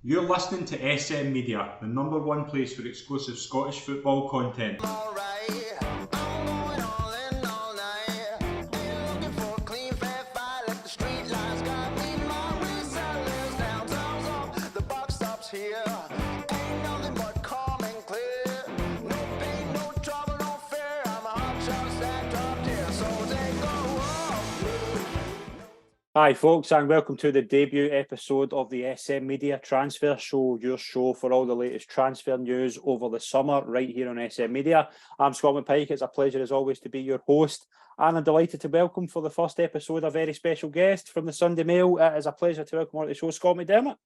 You're listening to SM Media, the number one place for exclusive Scottish football content. Hi folks, and welcome to the debut episode of the SM Media Transfer Show, your show for all the latest transfer news over the summer right here on SM Media. I'm Scott McDermott. It's a pleasure as always to be your host, and I'm delighted to welcome for the first episode a very special guest from the Sunday Mail. It is a pleasure to welcome on the show Scott McDermott.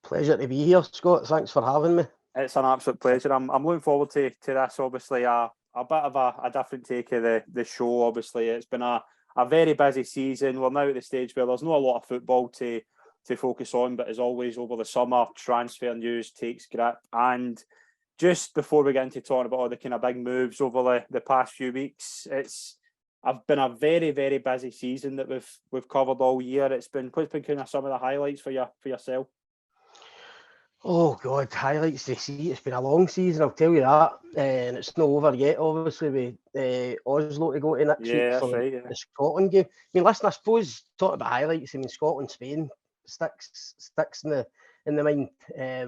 Pleasure to be here, Scott. Thanks for having me. It's an absolute pleasure. I'm looking forward to this. Obviously, a bit of a different take of the show. Obviously, it's been a very busy season. We're now at the stage where there's not a lot of football to focus on, but as always, over the summer, transfer news takes grip. And just before we get into talking about all the kind of big moves over the past few weeks, it's been a very, very busy season that we've covered all year. What's been kind of some of the highlights for yourself? Oh God, highlights to see. It's been a long season, I'll tell you that, and it's not over yet. Obviously, with Oslo to go to next week for the Scotland game. I mean, listen, I suppose talking about highlights. I mean, Scotland, Spain sticks in the mind. I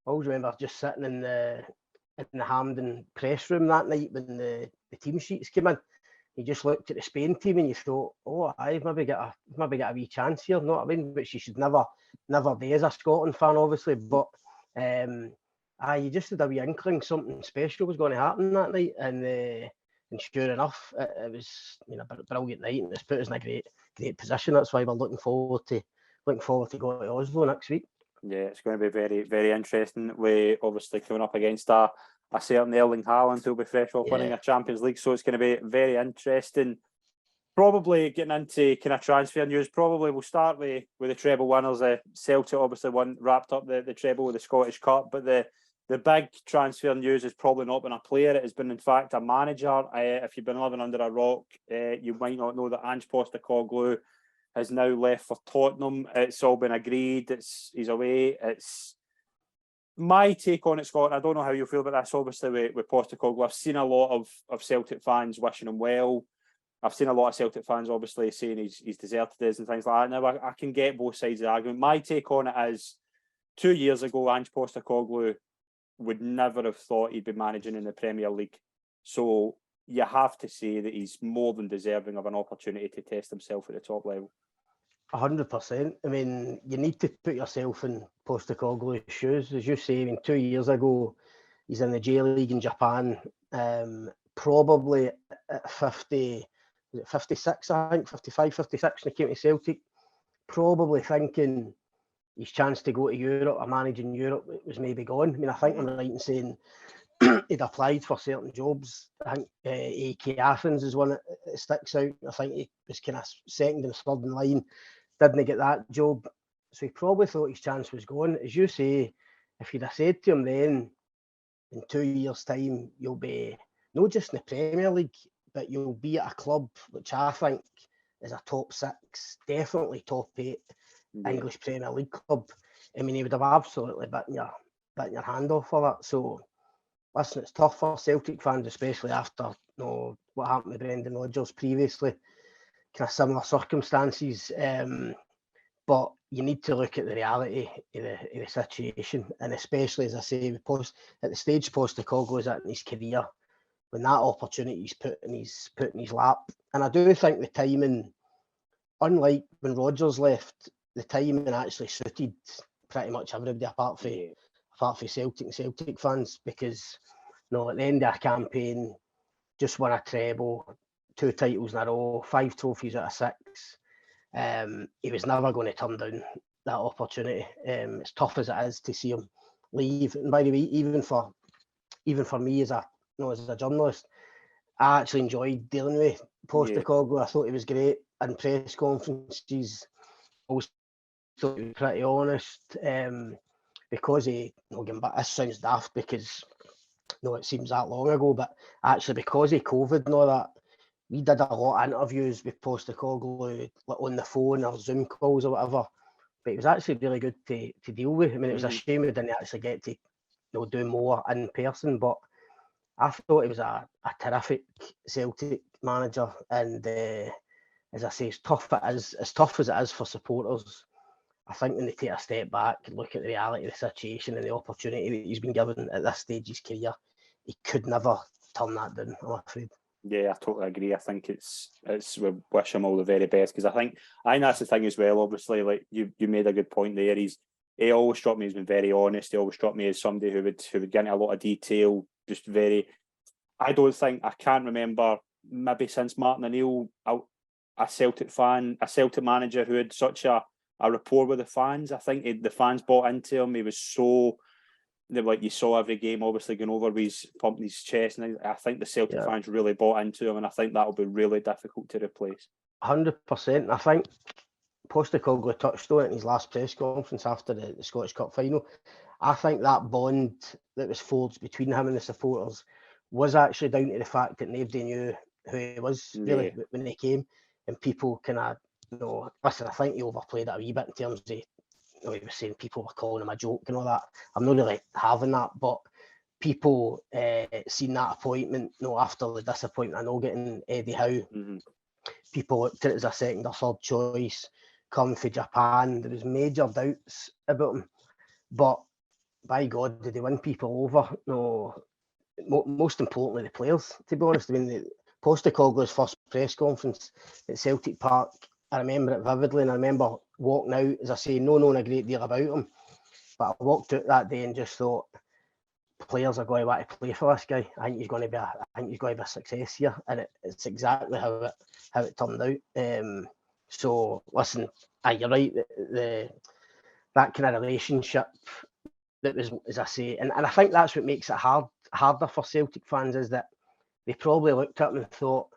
always remember just sitting in the Hampden press room that night when the team sheets came in. You just looked at the Spain team and you thought, oh, I've maybe got a wee chance here. Not I mean, which you should never be as a Scotland fan, obviously. But you just had a wee inkling something special was going to happen that night, and sure enough, it was a brilliant night, and it's put us in a great position. That's why we're looking forward to going to Oslo next week. Yeah, it's going to be very, very interesting. We obviously coming up against a certain Erling Haaland who'll be fresh off winning a Champions League, so it's going to be very interesting. Probably getting into kind of transfer news, probably we'll start with the treble winners. Celtic obviously wrapped up the treble with the Scottish Cup, but the big transfer news has probably not been a player. It has been, in fact, a manager. If you've been living under a rock, you might not know that Ange Postecoglou has now left for Tottenham. It's all been agreed. He's away. It's my take on it, Scott. I don't know how you feel about this. Obviously, with Postecoglou, I've seen a lot of Celtic fans wishing him well. I've seen a lot of Celtic fans obviously saying he's deserted us and things like that. Now, I can get both sides of the argument. My take on it is 2 years ago, Ange Postecoglou would never have thought he'd be managing in the Premier League. So you have to say that he's more than deserving of an opportunity to test himself at the top level. 100%. I mean, you need to put yourself in Postecoglou's shoes. As you say, I mean, 2 years ago, he's in the J League in Japan, probably at 56, I think, 55, 56 when he came to Celtic, probably thinking his chance to go to Europe or manage in Europe was maybe gone. I mean, I think I'm right in saying he'd applied for certain jobs. I think AK Athens is one that sticks out. I think he was kind of second and third in line, didn't get that job. So he probably thought his chance was gone. As you say, if you'd have said to him then, in 2 years' time, you'll be not just in the Premier League, but you'll be at a club which I think is a top 6, definitely top 8 English Premier League club. I mean, he would have absolutely bitten your hand off for that. So, listen, it's tough for Celtic fans, especially after what happened with Brendan Rodgers previously, kind of similar circumstances. But you need to look at the reality of the situation, and especially, as I say, at the stage Postecoglou is at in his career, when that opportunity is put in his lap. And I do think the timing, unlike when Rodgers left, the timing actually suited pretty much everybody apart from Celtic and Celtic fans, because at the end of a campaign, just won a treble, 2 titles in a row, 5 trophies out of 6. He was never going to turn down that opportunity. As tough as it is to see him leave, and by the way, even for me as a journalist, I actually enjoyed dealing with Postecoglou. I thought he was great in press conferences. Also, thought he was pretty honest, because this sounds daft because it seems that long ago, but actually because of COVID and all that, we did a lot of interviews with Postecoglou on the phone or Zoom calls or whatever but he was actually really good to deal with. I mean, it was a shame we didn't actually get to do more in person, but I thought he was a terrific Celtic manager, and as I say, as tough as it is for supporters, I think when they take a step back and look at the reality of the situation and the opportunity that he's been given at this stage of his career, he could never turn that down, I'm afraid. Yeah, I totally agree. I think it's we wish him all the very best, because I think that's the thing as well. Obviously, like you made a good point there. He always struck me as being very honest. He always struck me as somebody who would get into a lot of detail. Just very. I can't remember maybe since Martin O'Neill a Celtic manager who had such a rapport with the fans. I think the fans bought into him. He was so. Like you saw every game, obviously going over with his pumping his chest, and I think the Celtic fans really bought into him, and I think that will be really difficult to replace. 100%. I think Postecoglou touched on it in his last press conference after the Scottish Cup final. I think that bond that was forged between him and the supporters was actually down to the fact that nobody knew who he was really when he came, and people kind of, listen, I think he overplayed it a wee bit in terms of. He was saying people were calling him a joke and all that. I'm not really having that, but people seen that appointment, after the disappointment of not getting Eddie Howe, people looked at it as a second or third choice, coming for Japan. There was major doubts about him, but by God, did he win people over? No, most importantly, the players, to be honest. I mean, Postecoglou's first press conference at Celtic Park, I remember it vividly, and I remember walking out, as I say, not knowing a great deal about him, but I walked out that day and just thought, players are going to want to play for this guy. I think he's going to be a success here, and it's exactly how it turned out. So listen, you're right. That kind of relationship that was, as I say, and I think that's what makes it harder for Celtic fans, is that they probably looked at him and thought,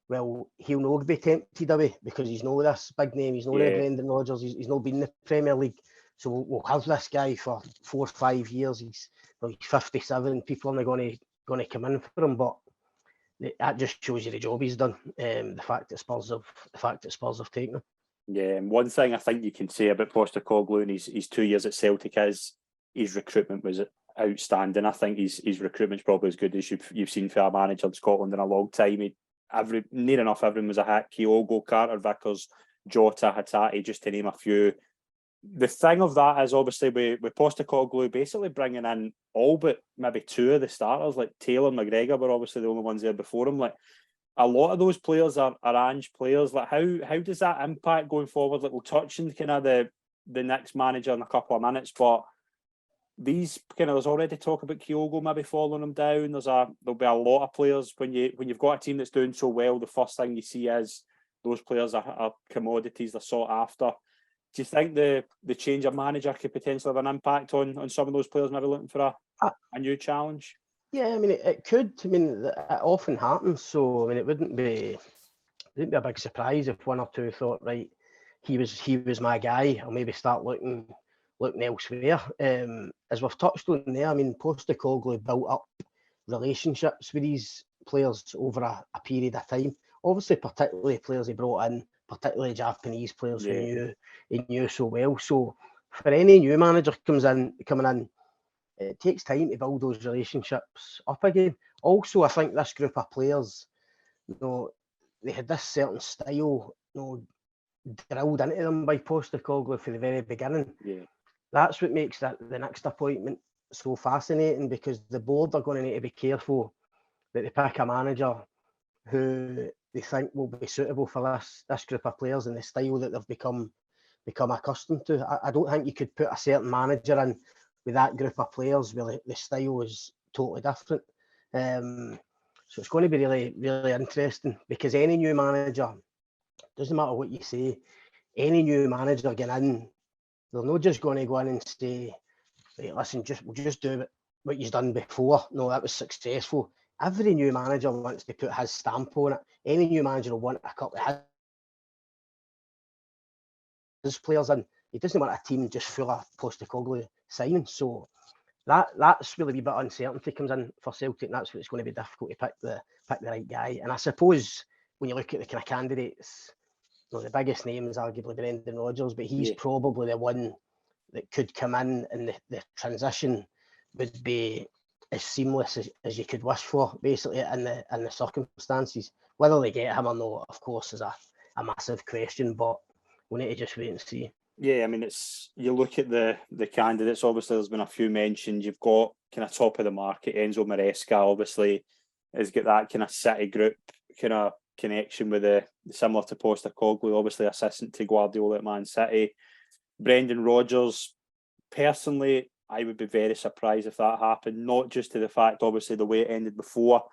well, he'll not be tempted away because he's not this big name. He's not Brendan Rodgers. He's not been in the Premier League. So we'll have this guy for 4 or 5 years. He's 57. People are not going to come in for him. But that just shows you the job he's done. The fact that Spurs have taken him. Yeah, and one thing I think you can say about Postecoglou and his 2 years at Celtic is his recruitment was outstanding. I think his recruitment's probably as good as you've seen for a manager in Scotland in a long time. Near enough everyone was a hit. Kyogo, Carter, Vickers, Jota, Hatate, just to name a few. The thing of that is obviously with Postecoglou basically bringing in all but maybe 2 of the starters, like Taylor and McGregor were obviously the only ones there before him. Like a lot of those players are Ange players. Like how does that impact going forward? Like we'll touch on kind of the next manager in a couple of minutes, but these there's already talk about Kyogo maybe following him down. There'll be a lot of players when you've got a team that's doing so well. The first thing you see is those players are commodities. They're sought after. Do you think the change of manager could potentially have an impact on some of those players maybe looking for a new challenge? Yeah, I mean it could. I mean it often happens. So I mean it wouldn't be a big surprise if 1 or 2 thought, right, he was my guy. I'll maybe start looking elsewhere. As we've touched on there, I mean, Postecoglou built up relationships with these players over a period of time. Obviously, particularly players he brought in, particularly Japanese players who he knew so well. So for any new manager coming in, it takes time to build those relationships up again. Also, I think this group of players, they had this certain style, drilled into them by Postecoglou from the very beginning. Yeah. That's what makes the next appointment so fascinating, because the board are going to need to be careful that they pick a manager who they think will be suitable for this group of players and the style that they've become accustomed to. I don't think you could put a certain manager in with that group of players where the style is totally different. So it's going to be really, really interesting, because any new manager, doesn't matter what you say, any new manager getting in, they're not just going to go in and say, right, listen, we'll just do what you've done before. No, that was successful. Every new manager wants to put his stamp on it. Any new manager will want a couple of his players in. He doesn't want a team just full of Postecoglou signings. So that's really a bit of uncertainty comes in for Celtic, and that's what it's going to be difficult to pick the right guy. And I suppose when you look at the kind of candidates, the biggest name is arguably Brendan Rodgers, but he's Yeah. probably the one that could come in, and the transition would be as seamless as you could wish for, basically, in the circumstances. Whether they get him or not, of course, is a massive question, but we need to just wait and see. Yeah, I mean, you look at the candidates. Obviously, there's been a few mentioned. You've got kind of top of the market, Enzo Maresca. Obviously, has got that kind of City group kind of connection with similar to Postecoglou. Obviously, assistant to Guardiola at Man City. Brendan Rodgers. Personally, I would be very surprised if that happened. Not just to the fact, obviously, the way it ended before.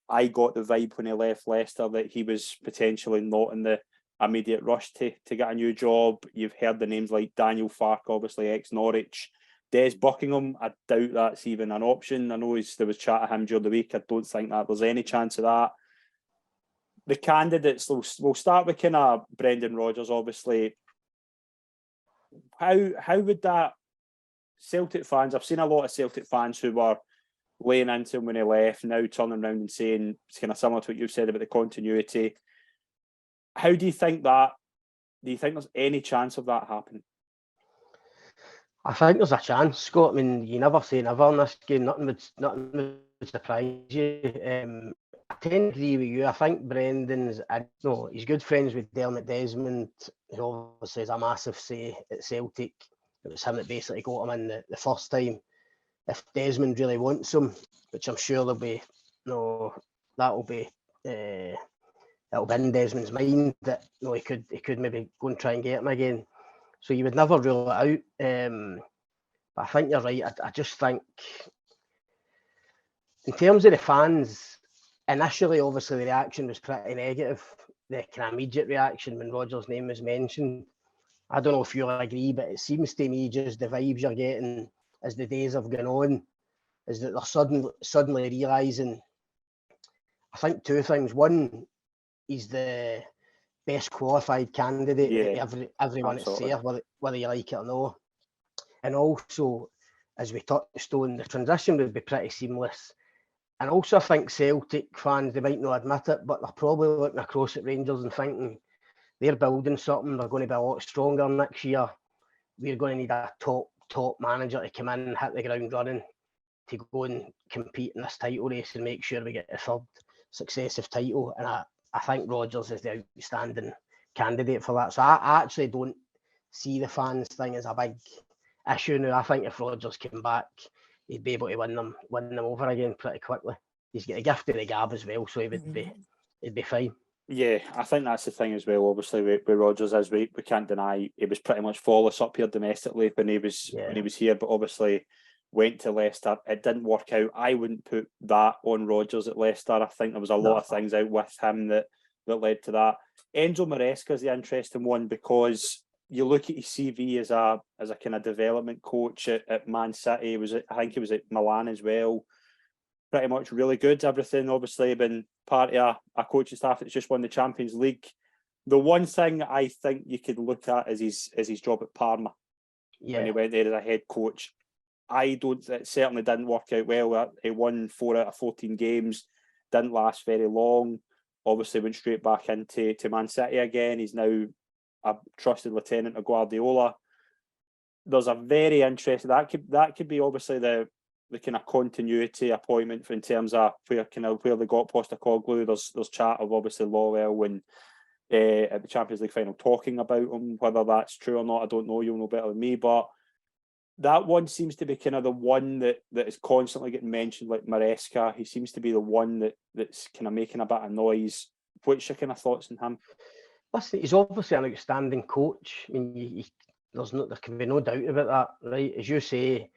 I got the vibe when he left Leicester that he was potentially not in the immediate rush to get a new job. You've heard the names like Daniel Farke, obviously ex-Norwich. Des Buckingham, I doubt that's even an option. I know there was chat of him during the week. I don't think that there's any chance of that. The candidates, we'll start with kind of Brendan Rodgers, obviously. How would that... Celtic fans, I've seen a lot of Celtic fans who were laying into him when he left, now turning around and saying it's kind of similar to what you've said about the continuity. How do you think that? Do you think there's any chance of that happening? I think there's a chance, Scott. I mean, you never say never in this game. Nothing would surprise you. I tend to agree with you. I think Brendan's, he's good friends with Dermot Desmond, who obviously has a massive say at Celtic. It was him that basically got him in the first time. If Desmond really wants him, which I'm sure that'll be in Desmond's mind, that he could maybe go and try and get him again. So you would never rule it out. But I think you're right. I just think, in terms of the fans, initially, obviously, the reaction was pretty negative. The kind of immediate reaction when Rodgers' name was mentioned. I don't know if you'll agree, but it seems to me just the vibes you're getting as the days have gone on is that they're suddenly realising, I think, two things. One, he's the best qualified candidate that everyone is there, whether you like it or not. And also, as we touched on, the transition would be pretty seamless. And also, I think Celtic fans, they might not admit it, but they're probably looking across at Rangers and thinking they're building something, they're going to be a lot stronger next year. We're going to need a top manager to come in and hit the ground running to go and compete in this title race and make sure we get the third successive title. And I think Rodgers is the outstanding candidate for that. So I actually don't see the fans thing as a big issue now. I think if Rodgers came back, he'd be able to win them over again pretty quickly. He's got a gift of the gab as well, so he'd be fine. Yeah, I think that's the thing as well. Obviously, with Rodgers, as we can't deny, he was pretty much flawless up here domestically when he was here, but obviously went to Leicester. It didn't work out. I wouldn't put that on Rodgers at Leicester. I think there was a lot of things out with him that led to that. Enzo Maresca is the interesting one because you look at his CV as a kind of development coach at Man City. I think he was at Milan as well. Pretty much really good. Everything, obviously, been part of a coaching staff that's just won the Champions League. The one thing I think you could look at is his job at Parma when he went there as a head coach. It certainly didn't work out well. He won 4 out of 14 games, didn't last very long. Obviously, went straight back into Man City again. He's now a trusted lieutenant of Guardiola. There's a very interesting that could be obviously the kind of continuity appointment in terms of where they got Postecoglou. There's chat of obviously Lowland at the Champions League final talking about him. Whether that's true or not, I don't know. You'll know better than me. But that one seems to be kind of the one that is constantly getting mentioned, like Maresca. He seems to be the one that's kind of making a bit of noise. What's your kind of thoughts on him? Listen, he's obviously an outstanding coach. I mean, there can be no doubt about that, right? As you say,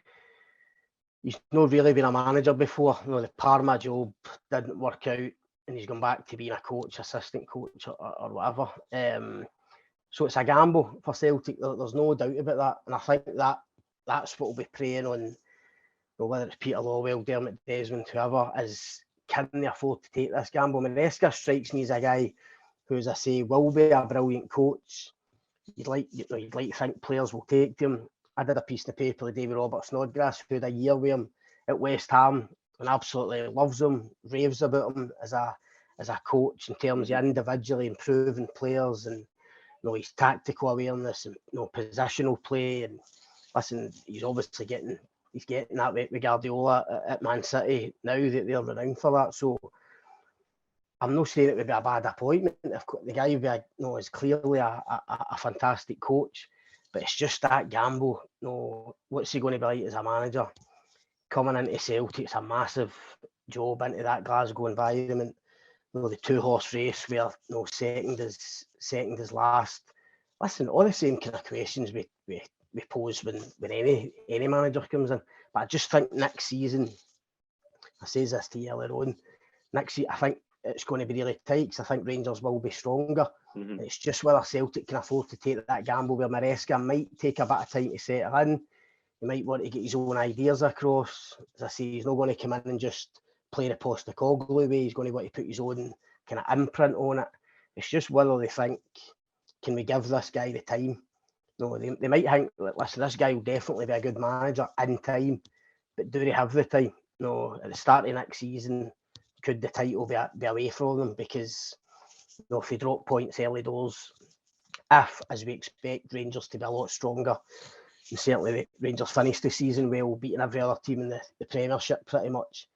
he's not really been a manager before. The Parma job didn't work out, and he's gone back to being a coach, assistant coach, or whatever. So it's a gamble for Celtic. There's no doubt about that, and I think that's what will be preying on, whether it's Peter Lawwell, Dermot Desmond, whoever, is can they afford to take this gamble? Maresca strikes me as a guy who, as I say, will be a brilliant coach. You'd like to think players will take him. I did a piece in the paper with David Roberts-Snodgrass, who had a year with him at West Ham and absolutely loves him, raves about him as a coach in terms of individually improving players and his tactical awareness and positional play. And listen, he's obviously getting that with Guardiola at Man City now that they're renowned for that. So I'm not saying it would be a bad appointment. If the guy is clearly a fantastic coach, but it's just that gamble. What's he going to be like as a manager? Coming into Celtic's a massive job into that Glasgow environment. The 2-horse race where second is last. Listen, all the same kind of questions we pose when any manager comes in. But I just think next season, I says this to you earlier on, next season I think it's going to be really tight because I think Rangers will be stronger. Mm-hmm. It's just whether Celtic can afford to take that gamble where Maresca might take a bit of time to settle in. He might want to get his own ideas across. As I say, he's not going to come in and just play the Postecoglou way. He's going to want to put his own kind of imprint on it. It's just whether they think, can we give this guy the time? They might think, listen, this guy will definitely be a good manager in time, but do they have the time? At the start of next season, could the title be away from them? Because if they drop points early doors, as we expect Rangers to be a lot stronger, and certainly the Rangers finished the season well, beating every other team in the Premiership pretty much.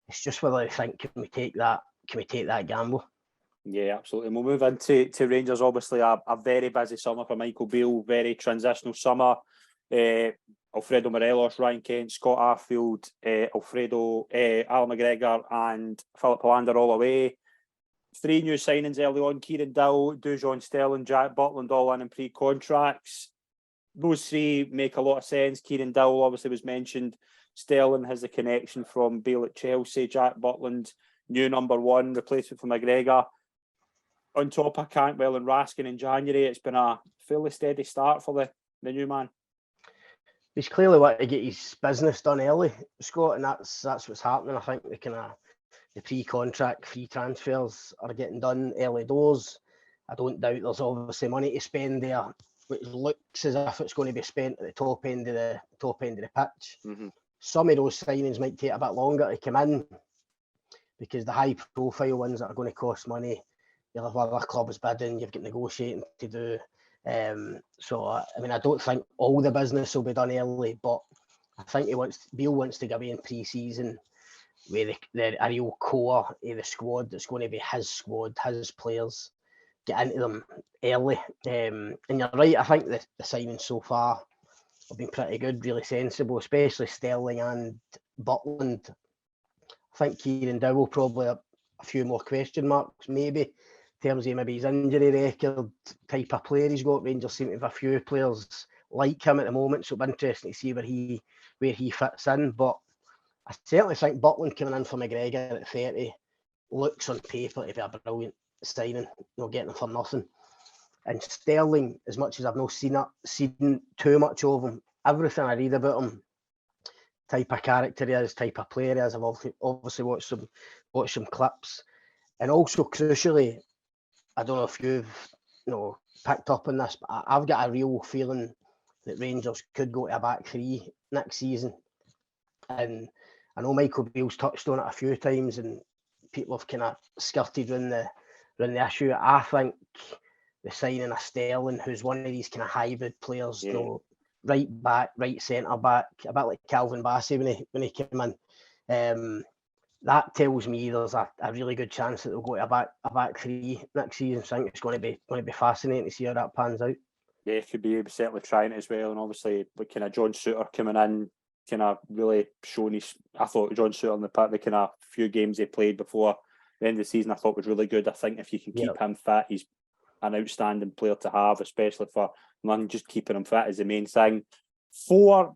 It's just whether they think, can we take that gamble? Yeah, absolutely. And we'll move into Rangers. Obviously, a very busy summer for Michael Beale, very transitional summer. Alfredo Morelos, Ryan Kent, Scott Arfield, Alan McGregor and Philip Hollander all away. 3 new signings early on: Kieran Dowell, Dujon Sterling, Jack Butland all in pre-contracts. Those 3 make a lot of sense. Kieran Dowell obviously was mentioned. Sterling has the connection from Bale at Chelsea. Jack Butland, new number 1, replacement for McGregor. On top of Cantwell and Raskin in January, it's been a fairly steady start for the new man. He's clearly wanted to get his business done early, Scott, and that's what's happening. I think the pre-contract free transfers are getting done early doors. I don't doubt there's obviously money to spend there, which looks as if it's going to be spent at the top end of the pitch. Mm-hmm. Some of those signings might take a bit longer to come in because the high-profile ones that are going to cost money, you'll have other clubs bidding, you've got negotiating to do. So, I don't think all the business will be done early, but I think Beale wants to go in pre-season with a real core of the squad that's going to be his squad, his players, get into them early. And you're right, I think the signings so far have been pretty good, really sensible, especially Sterling and Butland. I think Kieran Dowell probably a few more question marks, maybe, in terms of maybe his injury record, type of player he's got. Rangers seem to have a few players like him at the moment, so it'll be interesting to see where he fits in. But I certainly think Butland coming in for McGregor at 30 looks on paper to be a brilliant signing, getting him for nothing. And Sterling, as much as I've not seen too much of him, everything I read about him, type of character he is, type of player he is, I've obviously watched some clips. And also, crucially, I don't know if you've picked up on this, but I've got a real feeling that Rangers could go to a back 3 next season. And I know Michael Beale's touched on it a few times and people have kind of skirted around the issue. I think the signing of Sterling, who's one of these kind of hybrid players, right back, right centre back, a bit like Calvin Bassey when he came in. That tells me there's a really good chance that they'll go to a back 3 next season. So I think it's going to be fascinating to see how that pans out. Yeah, it could be certainly trying it as well, and obviously with kind of John Souttar coming in, kind of really showing his. I thought John Souttar in the kind of few games he played before the end of the season, I thought was really good. I think if you can keep him fit, he's an outstanding player to have, especially for London. Just keeping him fit is the main thing. 4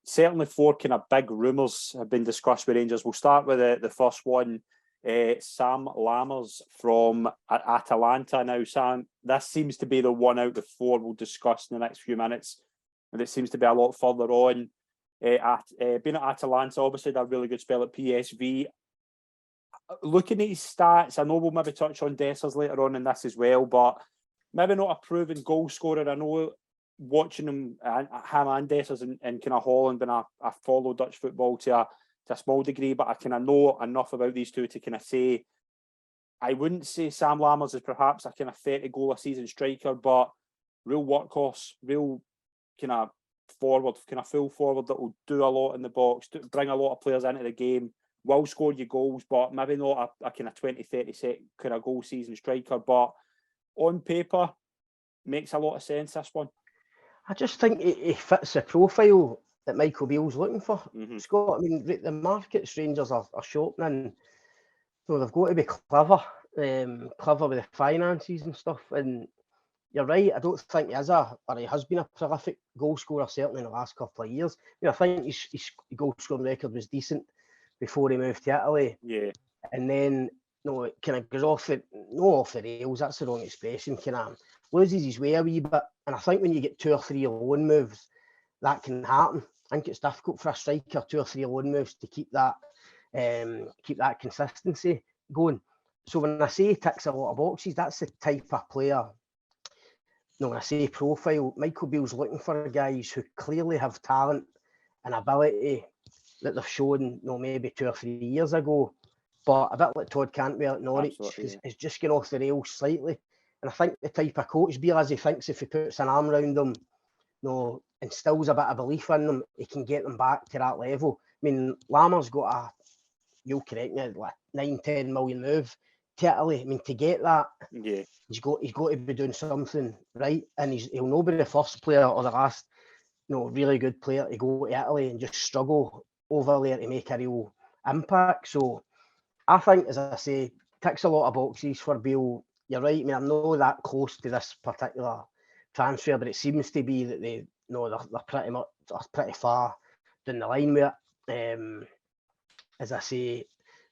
kind of big rumours have been discussed with Rangers. We'll start with the first one. Sam Lammers from Atalanta. Now, Sam, this seems to be the one out of the 4 we'll discuss in the next few minutes, and it seems to be a lot further on. Being at Atalanta, obviously, had a really good spell at PSV. Looking at his stats, I know we'll maybe touch on Dessers later on in this as well, but maybe not a proven goal scorer. I know watching him and Dessers in kind of Holland, and I follow Dutch football to a small degree, but I kind of know enough about these two to kind of say I wouldn't say Sam Lammers is perhaps a kind of 30 goal a season striker, but real workhorse, real kind of forward, kind of full forward that will do a lot in the box, bring a lot of players into the game, will score you goals, but maybe not a kind of 20, 30 set kind of goal season striker. But on paper, makes a lot of sense, this one. I just think he fits the profile that Michael Beale's looking for. Scott, I mean, the markets Rangers are sharpening. So they've got to be clever with the finances and stuff. And you're right, I don't think he has been a prolific goal scorer, certainly in the last couple of years. I think his goal scoring record was decent before he moved to Italy. Yeah. And then, it kind of goes off the rails, that's the wrong expression, kind of loses his way a wee bit. And I think when you get 2 or 3 loan moves, that can happen. I think it's difficult for a striker, 2 or 3 loan moves, to keep that consistency going. So when I say he ticks a lot of boxes, that's the type of player. When I say profile, Michael Beale's looking for guys who clearly have talent and ability that they've shown, maybe 2 or 3 years ago, but a bit like Todd Cantwell at Norwich is just going off the rails slightly. And I think the type of coach Beale is, he thinks if he puts an arm around them, instills a bit of belief in them, he can get them back to that level. I mean, Lammers got you'll correct me, like 9-10 million move to Italy. I mean, to get that, he's got to be doing something right, and he'll not be the first player or the last, really good player to go to Italy and just struggle over there to make a real impact. So I think, as I say, ticks a lot of boxes for Beale. You're right. I mean, I'm not that close to this particular transfer, but it seems to be that they're pretty far down the line with it. As I say,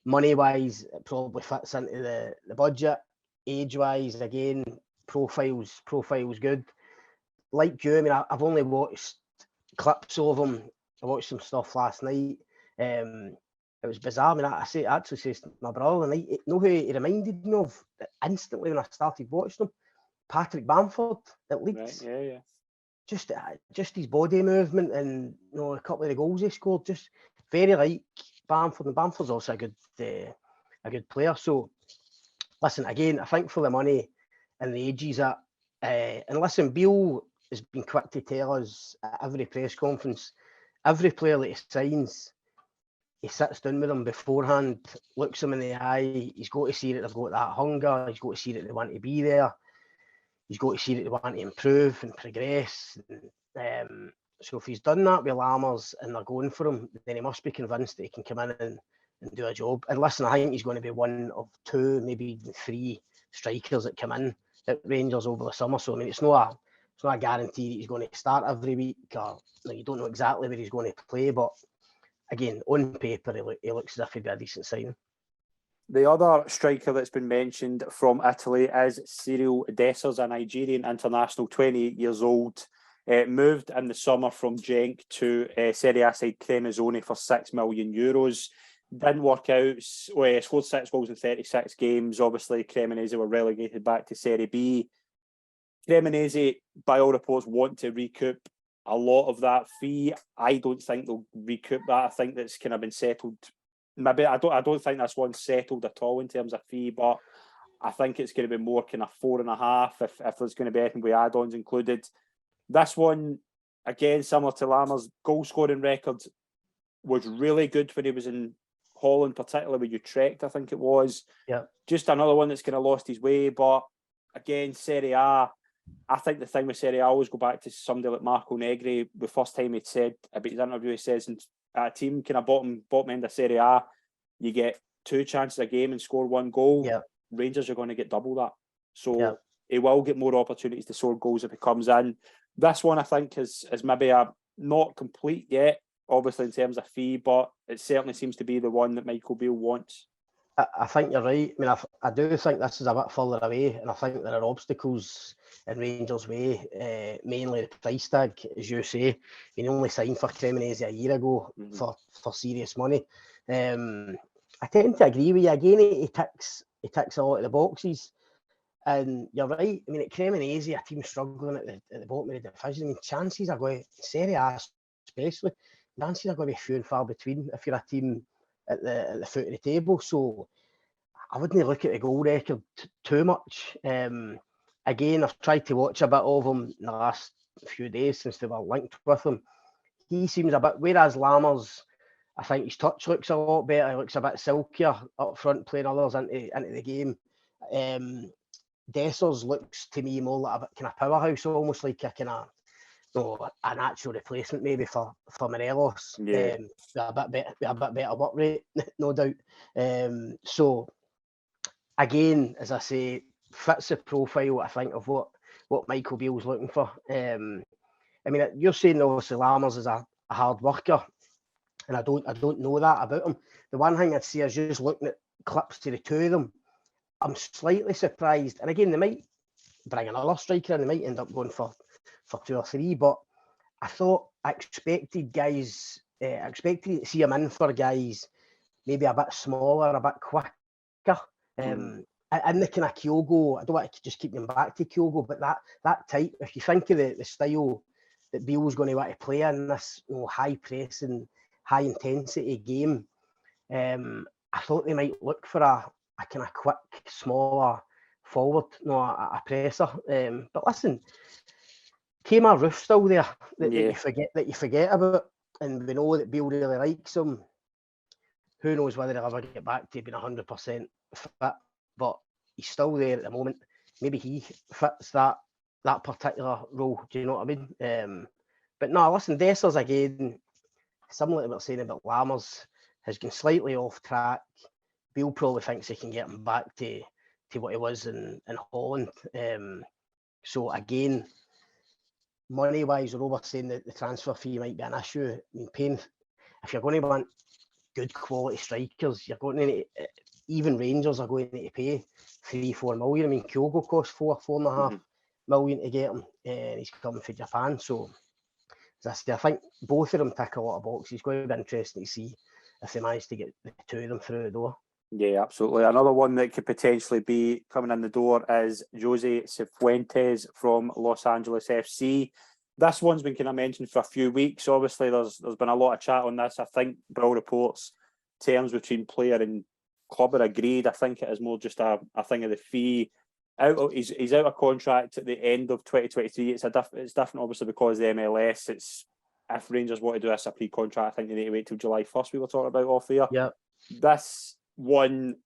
money-wise, it probably fits into the budget. Age-wise, again, profile's good. Like you, I mean, I've only watched clips of him. I watched some stuff last night. It was bizarre. I mean, I actually says to my brother, and you know who he reminded me of instantly when I started watching him? Patrick Bamford at Leeds. Right, yeah. Just his body movement and a couple of the goals he scored, just very like Bamford. And Bamford's also a good player. So listen, again, I think for the money and the ages and listen, Beale has been quick to tell us at every press conference, every player that he signs, he sits down with them beforehand, looks them in the eye. He's got to see that they've got that hunger. He's got to see that they want to be there. He's got to see that they want to improve and progress. So if he's done that with Lammers and they're going for him, then he must be convinced that he can come in and do a job. And listen, I think he's going to be one of 2, maybe even 3 strikers that come in at Rangers over the summer. So I mean, it's not a guarantee that he's going to start every week, or you don't know exactly where he's going to play. But again, on paper, he looks as if he'd be a decent signing. The other striker that's been mentioned from Italy is Cyriel, a Nigerian international, 28 years old. Moved in the summer from Genk to Serie A side Cremonese for €6 million. Didn't work out. Scored 6 goals in 36 games. Obviously, Cremonese were relegated back to Serie B. Cremonese, by all reports, want to recoup a lot of that fee. I don't think they'll recoup that. I think that's kind of been settled. Maybe I don't think this one's settled at all in terms of fee, but I think it's going to be more kind of 4.5 if there's going to be anything with add-ons included. This one, again, similar to Lammers, goal scoring record was really good when he was in Holland, particularly with Utrecht, I think it was. Yeah. Just another one that's kind of lost his way, but again, Serie A. I think the thing with Serie A, I always go back to somebody like Marco Negri. The first time he'd said about his interview, he says, at a team kind of bottom end of Serie A, you get 2 chances a game and score 1 goal. Yeah. Rangers are going to get double that. So he will get more opportunities to score goals if he comes in. This one, I think, is maybe not complete yet, obviously in terms of fee, but it certainly seems to be the one that Michael Beale wants. I think you're right. I mean, I do think this is a bit further away, and I think there are obstacles in Rangers' way, mainly the price tag, as you say. He only signed for Cremonese a year ago for serious money. I tend to agree with you. Again, he ticks a lot of the boxes. And you're right. I mean, at Cremonese, a team struggling at the bottom of the division, I mean, chances are going, Serie A especially, chances are going to be few and far between if you're a team at the foot of the table. So I wouldn't look at the goal record too much. again, I've tried to watch a bit of him in the last few days since they were linked with him. He seems a bit, whereas Lammers, I think his touch looks a lot better. He looks a bit silkier up front, playing others into the game. Dessers looks to me more like a bit kind of powerhouse, almost like a kind of a natural replacement maybe for Morelos. Yeah. With a bit better work rate, no doubt. So again, as I say, fits the profile, I think, of what Michael Beale's looking for. I mean, you're saying obviously Lammers is a hard worker, and I don't know that about him. The one thing I'd say is just looking at clips to the two of them, I'm slightly surprised. And again, they might bring another striker and they might end up going for 2 or 3. But I expected to see him in for guys maybe a bit smaller, a bit quicker. And the kind of Kyogo, I don't want to just keep them back to Kyogo, but that type, if you think of the style that Beale's going to want to play in this high pressing, high intensity game, I thought they might look for a kind of quick, smaller forward, a presser. But listen, Kemar Roof's still there that you forget about, and we know that Beale really likes him. Who knows whether he'll ever get back to being 100% fit, but he's still there at the moment. Maybe he fits that particular role. Do you know what I mean? But no, listen, Dessers again, similar to what we're saying about Lammers, has gone slightly off track. Beale probably thinks he can get him back to what he was in Holland. So again, money-wise, we're over saying that the transfer fee might be an issue. I mean, paying, if you're going to want good quality strikers, you're going to need, even Rangers are going to need to pay 3-4 million. I mean, Kyogo cost 4.5 million to get him, and he's coming for Japan. So I think both of them tick a lot of boxes. It's going to be interesting to see if they manage to get the two of them through the door. Yeah, absolutely. Another one that could potentially be coming in the door is Jose Cifuentes from Los Angeles FC. This one's been kind of mentioned for a few weeks. Obviously, there's been a lot of chat on this. I think by all reports, terms between player and club are agreed. I think it is more just a thing of the fee. He's out of contract at the end of 2023. It's different, obviously, because the MLS. It's if Rangers want to do this a pre-contract, I think they need to wait till July 1st. We were talking about off here. Yeah. This one,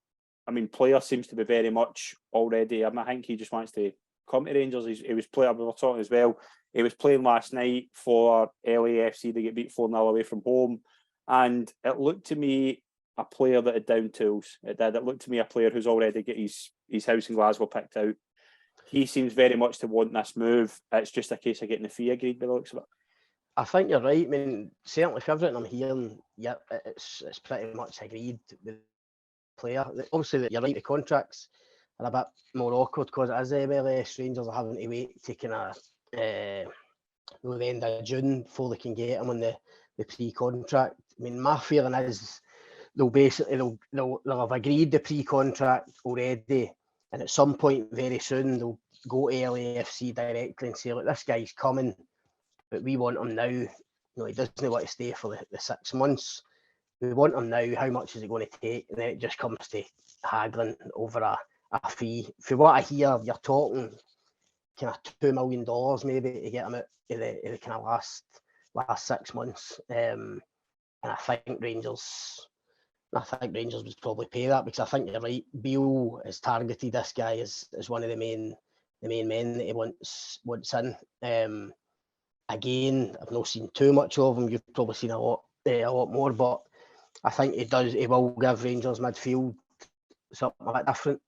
I mean, player seems to be very much already. I think he just wants to come to Rangers. He was playing. We were talking as well. He was playing last night for LAFC. They get beat 4-0 away from home, and it looked to me a player that had down tools. It did. It looked to me a player who's already got his house in Glasgow picked out. He seems very much to want this move. It's just a case of getting the fee agreed by the looks of it. I think you're right. I mean, certainly for everything I'm hearing, yeah, it's pretty much agreed with the player. Obviously, you're right, the contracts are a bit more awkward because as MLS, Rangers are having to wait to kind of the end of June before they can get him on the pre-contract. I mean, my feeling is they'll have agreed the pre-contract already, and at some point very soon they'll go to LAFC directly and say, look, this guy's coming, but we want him now. He doesn't want to stay for the 6 months. We want him now. How much is it going to take? And then it just comes to haggling over a fee. For what I hear, you're talking kind of $2 million maybe to get him out in the kind of last 6 months. And I think Rangers would probably pay that, because I think you're right. Beale has targeted this guy as one of the main men that he wants in. Again, I've not seen too much of him. You've probably seen a lot more, but I think he will give Rangers midfield something a bit different.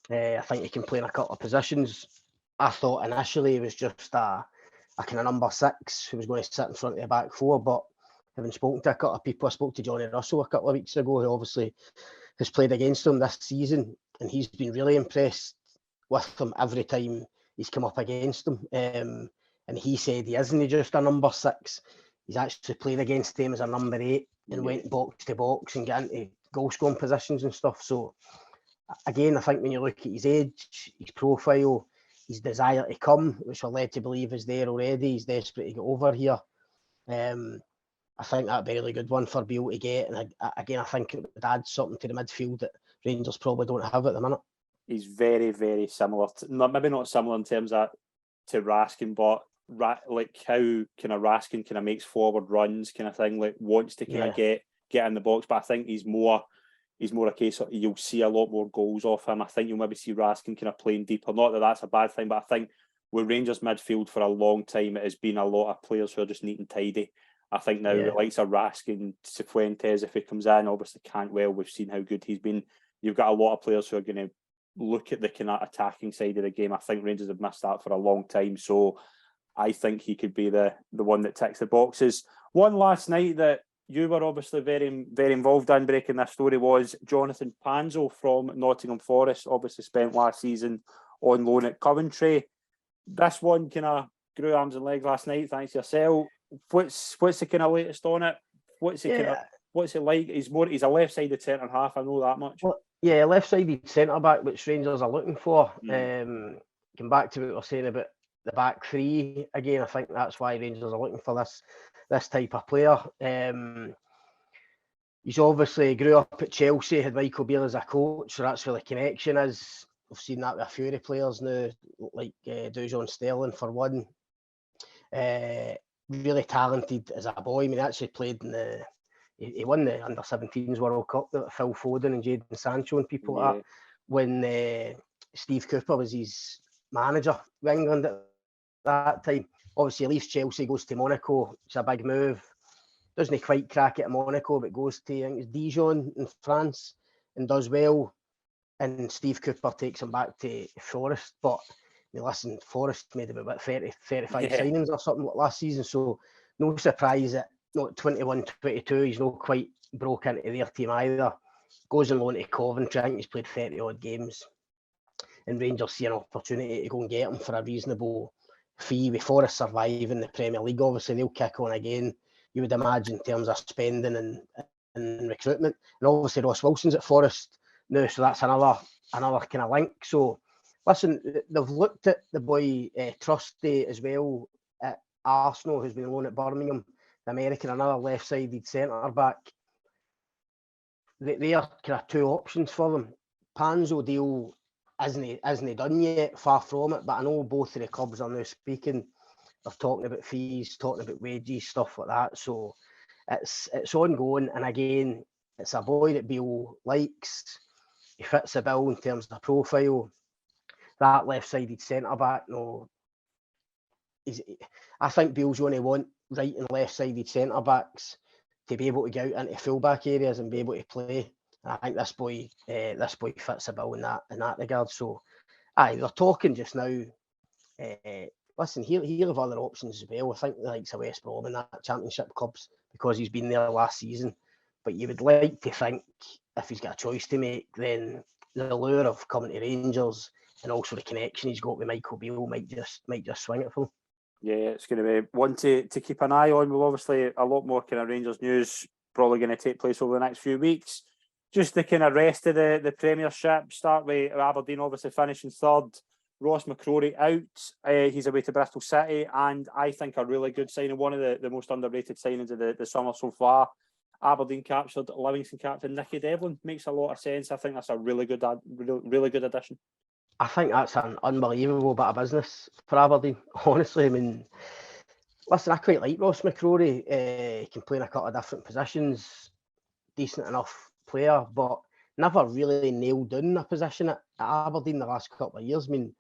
I think he can play in a couple of positions. I thought initially he was just a kind of number 6 who was going to sit in front of the back 4, but having spoken to a couple of people, I spoke to Johnny Russell a couple of weeks ago, who obviously has played against him this season, and he's been really impressed with him every time he's come up against him. And he said he isn't just a number 6. He's actually played against him as a number 8 and went box to box and got into goal scoring positions and stuff. So again, I think when you look at his age, his profile, his desire to come, which we're led to believe is there already, he's desperate to get over here. I think that'd be a really good one for Beale to get. And again, I think it would add something to the midfield that Rangers probably don't have at the minute. he's very, very similar. Maybe not similar in terms of to Raskin, but like how kind of Raskin kind of makes forward runs, kind of thing. Like wants to kind of get in the box, but I think he's more a case of you'll see a lot more goals off him. I think you'll maybe see Raskin kind of playing deeper. Not that that's a bad thing, but I think with Rangers midfield for a long time, it has been a lot of players who are just neat and tidy. I think now the likes of Raskin, Cifuentes, if he comes in, obviously Cantwell, we've seen how good he's been. You've got a lot of players who are going to look at the kind of attacking side of the game. I think Rangers have missed that for a long time. So I think he could be the one that ticks the boxes. One last night that you were obviously very, very involved in breaking this story was Jonathan Panzo from Nottingham Forest, obviously spent last season on loan at Coventry. This one kind of grew arms and legs last night, thanks to yourself. What's the kind of latest on it? What's it like? He's a left-sided centre half, I know that much. Well, left-sided centre back, which Rangers are looking for. Come back to what we were saying about the back three again. I think that's why Rangers are looking for this type of player. He's obviously grew up at Chelsea, had Michael Beale as a coach, so that's where the connection is. We've seen that with a few of the players now, like Dujon Sterling for one. Really talented as a boy. I mean, he actually played in he won the Under-17s World Cup with Phil Foden and Jadon Sancho and people like that when Steve Cooper was his manager of England at that time. Obviously, he leaves Chelsea, goes to Monaco. It's a big move. Doesn't quite crack it at Monaco, but goes to, I think it's Dijon in France and does well. And Steve Cooper takes him back to Forest. But I mean, listen, Forest made about 30, 35 signings or something like last season. So no surprise that not 21, 22, he's not quite broke into their team either. Goes on loan to Coventry. I think he's played 30 odd games. And Rangers see an opportunity to go and get him for a reasonable fee. With Forest surviving the Premier League, obviously they'll kick on again, you would imagine, in terms of spending and recruitment. And obviously Ross Wilson's at Forest now, so that's another kind of link. So listen, they've looked at the boy Trusty as well at Arsenal, who's been loaned at Birmingham, the American, another left-sided centre back. They are kind of two options for them. Panzo deal isn't done yet, far from it, but I know both of the clubs are now speaking. They're talking about fees, talking about wages, stuff like that. So it's ongoing. And again, it's a boy that Beale likes. He fits the bill in terms of the profile. That left-sided centre-back, I think Beale's going to want right and left-sided centre-backs to be able to get out into full-back areas and be able to play. And I think this boy fits the bill in that regard. So, they're talking just now. Listen, he'll have other options as well. I think the likes of West Brom and that Championship clubs, because he's been there last season. But you would like to think if he's got a choice to make, then the lure of coming to Rangers and also the connection he's got with Michael Beale might just swing it for him. Yeah, it's going to be one to keep an eye on. We'll obviously a lot more kind of Rangers news probably going to take place over the next few weeks. Just the kind of rest of the Premiership, start with Aberdeen obviously finishing third. Ross McCrory out. He's away to Bristol City, and I think a really good signing, one of the most underrated signings of the summer so far. Aberdeen captured Livingston captain Nicky Devlin. Makes a lot of sense. I think that's a really good addition. I think that's an unbelievable bit of business for Aberdeen. Honestly, I mean, listen, I quite like Ross McCrory. He can play in a couple of different positions. Decent enough player, but never really nailed down a position at Aberdeen the last couple of years. I mean,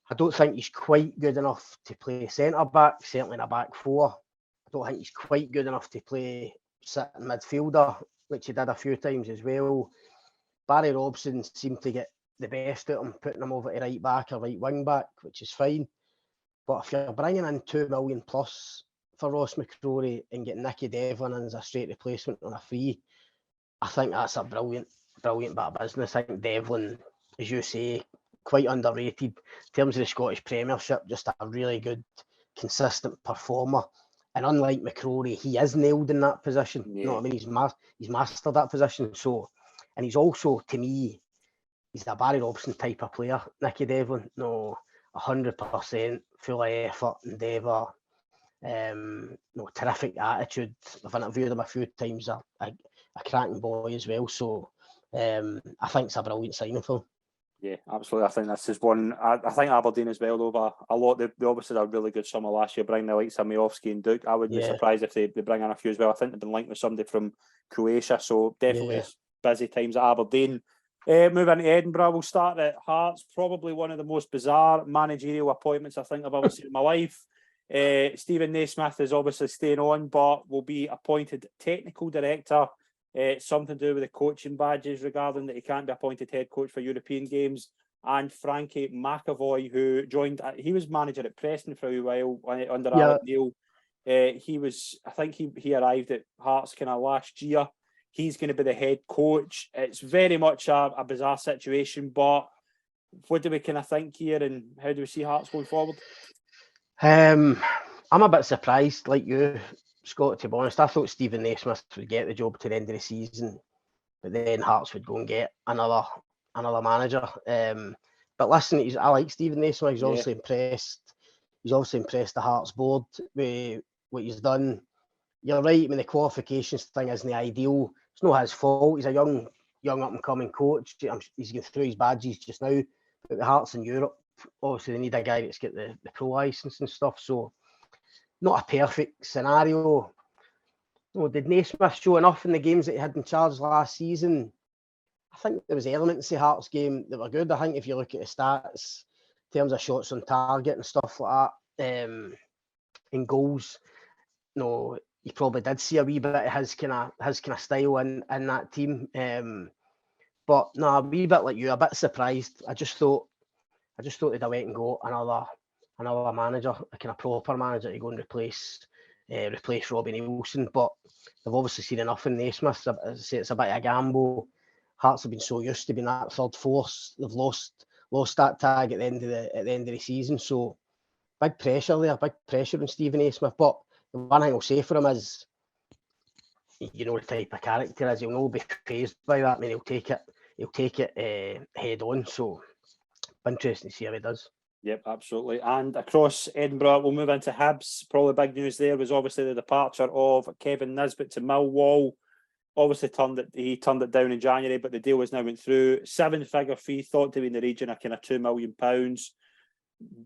I don't think he's quite good enough to play centre-back, certainly in a back four. I don't think he's quite good enough to play sitting midfielder, which he did a few times as well. Barry Robson seemed to get the best out of him, putting him over to right back or right wing back, which is fine. But if you're bringing in $2 million plus for Ross McCrory and getting Nicky Devlin in as a straight replacement on a fee, I think that's a brilliant bit of business. I think Devlin, as you say, quite underrated in terms of the Scottish Premiership, just a really good, consistent performer. And unlike McCrory, he is nailed in that position. Yeah. You know what I mean? He's mastered that position. So, and he's also, to me, he's a Barry Robson type of player, Nicky Devlin. 100% full of effort, endeavour, terrific attitude. I've interviewed him a few times. A cracking boy as well. So I think it's a brilliant signing for him. Yeah, absolutely. I think this is one. I think Aberdeen as well, over a lot. They obviously had a really good summer last year, bringing the likes of Miofsky and Duke. I wouldn't be surprised if they bring in a few as well. I think they've been linked with somebody from Croatia, so definitely it's busy times at Aberdeen. Move into Edinburgh. We'll start at Hearts. Probably one of the most bizarre managerial appointments I think I've ever seen in my life. Stephen Naismith is obviously staying on, but will be appointed technical director. Something to do with the coaching badges regarding that he can't be appointed head coach for European games. And Frankie McAvoy, who joined, he was manager at Preston for a while under Alan Neil. I think he arrived at Hearts kind of last year. He's going to be the head coach. It's very much a bizarre situation, but what do we kind of think here, and how do we see Hearts going forward? I'm a bit surprised, like you, Scott, to be honest. I thought Stephen Naismith would get the job to the end of the season, but then Hearts would go and get another manager. But listen, I like Stephen Naismith. He's obviously impressed. He's obviously impressed the Hearts board with what he's done. You're right, I mean, the qualifications thing isn't ideal. It's not his fault. He's a young up and coming coach. He's going through his badges just now. But the Hearts in Europe, obviously they need a guy that's got the pro license and stuff. So not a perfect scenario. No, did Naismith show enough in the games that he had in charge last season? I think there was elements of Hearts game that were good. I think if you look at the stats in terms of shots on target and stuff like that, in goals, you probably did see a wee bit of his kind of style in that team. But no, a wee bit like you, a bit surprised. I just thought they'd have went and got another manager, a kind of proper manager to go and replace Robbie Nielsen. But they've obviously seen enough in Naismith. As I say, it's a bit of a gamble. Hearts have been so used to being that third force. They've lost that tag at the end of the season. So big pressure there, big pressure on Stephen Naismith. But the one thing I'll say for him is, you know, the type of character is, he'll not be fazed by that. I mean, he'll take it head on. So interesting to see how he does. Yep, absolutely. And across Edinburgh, we'll move into Hibs. Probably big news there was obviously the departure of Kevin Nisbet to Millwall. Obviously he turned it down in January, but the deal has now went through. 7-figure fee, thought to be in the region of kind of £2 million.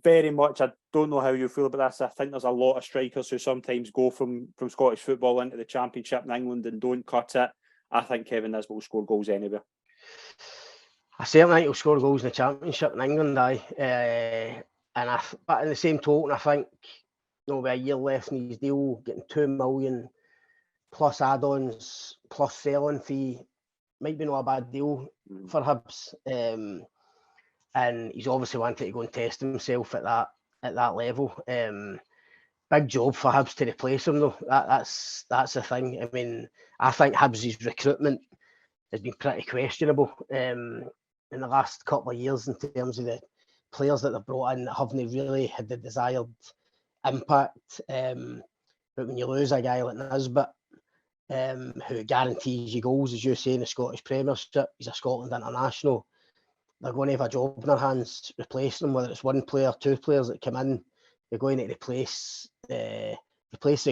Very much, I don't know how you feel about this. I think there's a lot of strikers who sometimes go from Scottish football into the Championship in England and don't cut it. I think Kevin Nisbet will score goals anywhere. I certainly think he'll score goals in the Championship in England, but in the same token, I think with a year left in his deal, getting £2 million plus add-ons plus selling fee might be not a bad deal for Hibs. And he's obviously wanted to go and test himself at that level. Big job for Hibs to replace him though. That's the thing. I mean, I think Hibs' recruitment has been pretty questionable in the last couple of years in terms of the players that they've brought in that haven't really had the desired impact. But when you lose a guy like Nisbet, who guarantees you goals, as you say, in the Scottish Premiership, he's a Scotland international. They're going to have a job in their hands replacing them, whether it's one player, two players that come in. They're going to replace the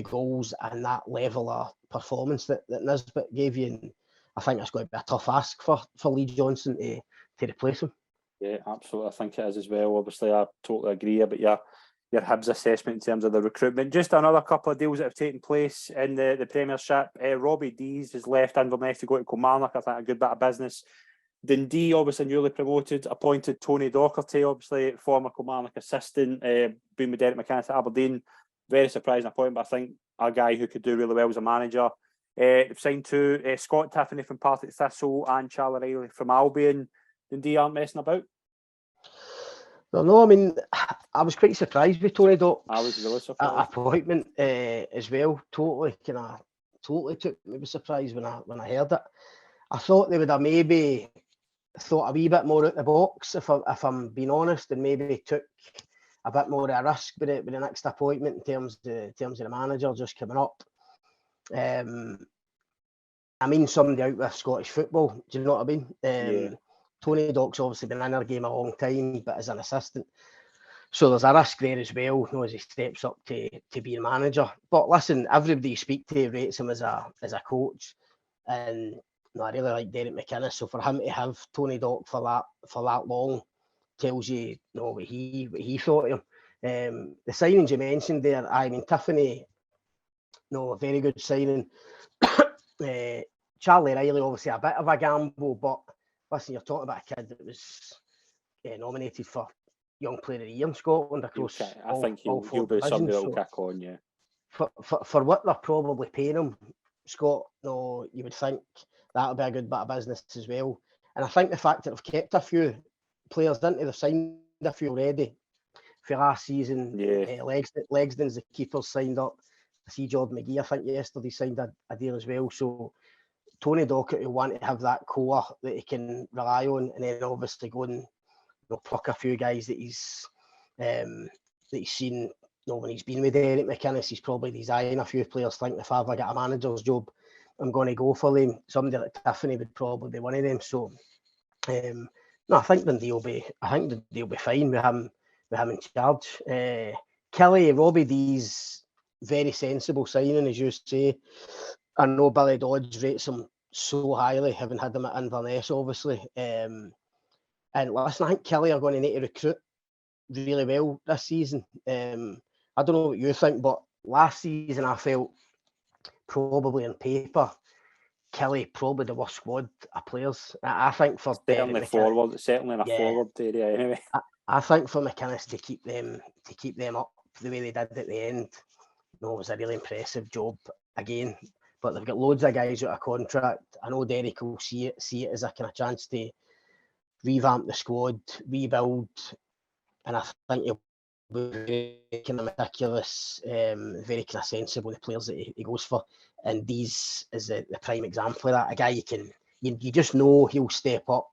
goals and that level of performance that Nisbet gave you. And I think it's going to be a tough ask for Lee Johnson to replace him. Yeah, absolutely. I think it is as well. Obviously, I totally agree about your Hibs assessment in terms of the recruitment. Just another couple of deals that have taken place in the Premiership. Robbie Dees has left Inverness to go to Kilmarnock. I think a good bit of business. Dundee, obviously newly promoted, appointed Tony Docherty, obviously former Kilmarnock assistant, been with Derek McInnes at Aberdeen. Very surprising appointment, but I think a guy who could do really well as a manager. They've signed two, Scott Tiffany from Partick Thistle and Charlie Riley from Albion. Dundee aren't messing about. Well, no, I mean, I was quite surprised with Tony Doc's I was really surprised. Appointment as well. Totally took me by surprise when I heard it. I thought they would have maybe thought a wee bit more out the box, if I'm being honest, and maybe took a bit more of a risk with the next appointment in terms of the manager just coming up. I mean, somebody out with Scottish football. Do you know what I mean? Tony Doc's obviously been in our game a long time, but as an assistant, so there's a risk there as well. As he steps up to be a manager. But listen, everybody you speak to rates him as a coach, and I really like Derek McInnes. So for him to have Tony Dock for that long tells you, what he thought of him. The signings you mentioned there, I mean, Tiffany, a very good signing. Charlie Riley, obviously a bit of a gamble, but listen, you're talking about a kid that was nominated for Young Player of the Year in Scotland across I think he'll be somebody that will kick on, yeah. For what they're probably paying him, Scott, you would think that'll be a good bit of business as well. And I think the fact that they've kept a few players, didn't they? They've signed a few already for last season. Yeah. Legston's the keeper signed up. I see Jordan McGee, I think yesterday signed a deal as well. So Tony Dockett will want to have that core that he can rely on, and then obviously go and pluck a few guys that he's seen. When he's been with Derek McInnes, he's probably designing a few players. Think if I ever get a manager's job, I'm going to go for them. Somebody like Tiffany would probably be one of them. So, I think Dundee will be fine with him in charge. Kelly, Robbie D's very sensible signing, as you say. I know Billy Dodge rates him so highly, having had him at Inverness, obviously. And listen, I think Kelly are going to need to recruit really well this season. I don't know what you think, but last season I felt probably on paper, Kelly probably the worst squad of players. I think for certainly in a forward area anyway. I think for McInnes to keep them up the way they did at the end, it was a really impressive job again. But they've got loads of guys out of contract. I know Derek will see it as a kind of chance to revamp the squad, rebuild, and I think he'll be very kind of meticulous, very kind of sensible, the players that he goes for. And these is the prime example of that. A guy you just know he'll step up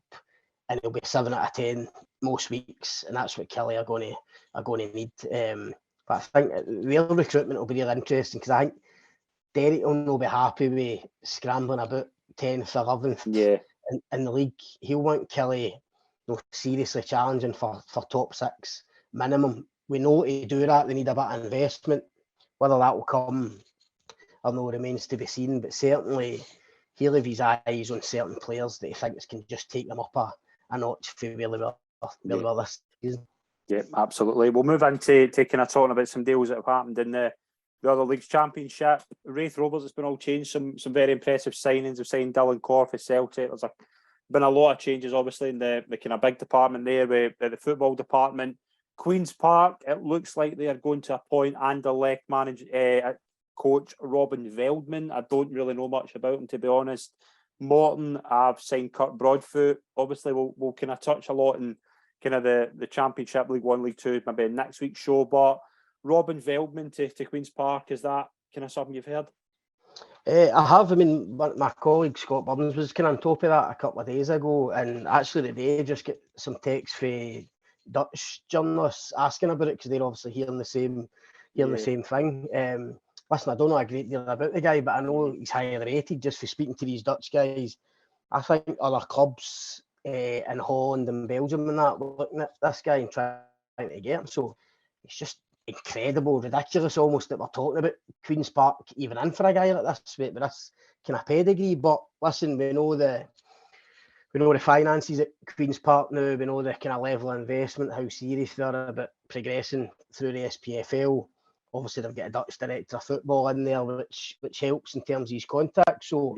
and he'll be 7 out of 10 most weeks, and that's what Kelly are going to need. But I think real recruitment will be really interesting, because I think Derek will be happy with scrambling about 10th, 11th in the league. He'll want Kelly seriously challenging for top 6 minimum. We know to do that they need a bit of investment. Whether that will come, I don't know, remains to be seen. But certainly he'll have his eyes on certain players that he thinks can just take them up a notch for really well this season. Yeah, absolutely. We'll move into kind of talking about some deals that have happened in the other league's championship. Wraith Rovers, it's been all changed. Some very impressive signings. We've signed Dylan Corr for Celtic. There's been a lot of changes, obviously, in the kind of big department there, with the football department. Queen's Park, it looks like they are going to appoint Anderlecht coach Robin Veldman. I don't really know much about him, to be honest. Morton, I've signed Kurt Broadfoot. Obviously, we'll kind of touch a lot in kind of the Championship, League 1, League 2, maybe next week's show. But Robin Veldman to Queen's Park, is that kind of something you've heard? I have. I mean, my colleague Scott Burns was kind of on top of that a couple of days ago, and actually today just get some text from Dutch journalists asking about it, because they're obviously hearing the same thing. Listen, I don't know a great deal about the guy, but I know he's highly rated just for speaking to these Dutch guys. I think other clubs in Holland and Belgium and that looking at this guy and trying to get him. So it's just incredible, ridiculous almost that we're talking about Queen's Park even in for a guy like this with this kind of pedigree. But listen, we know the finances at Queen's Park now. We know the kind of level of investment, how serious they are about progressing through the SPFL. Obviously, they've got a Dutch director of football in there, which helps in terms of his contacts. So,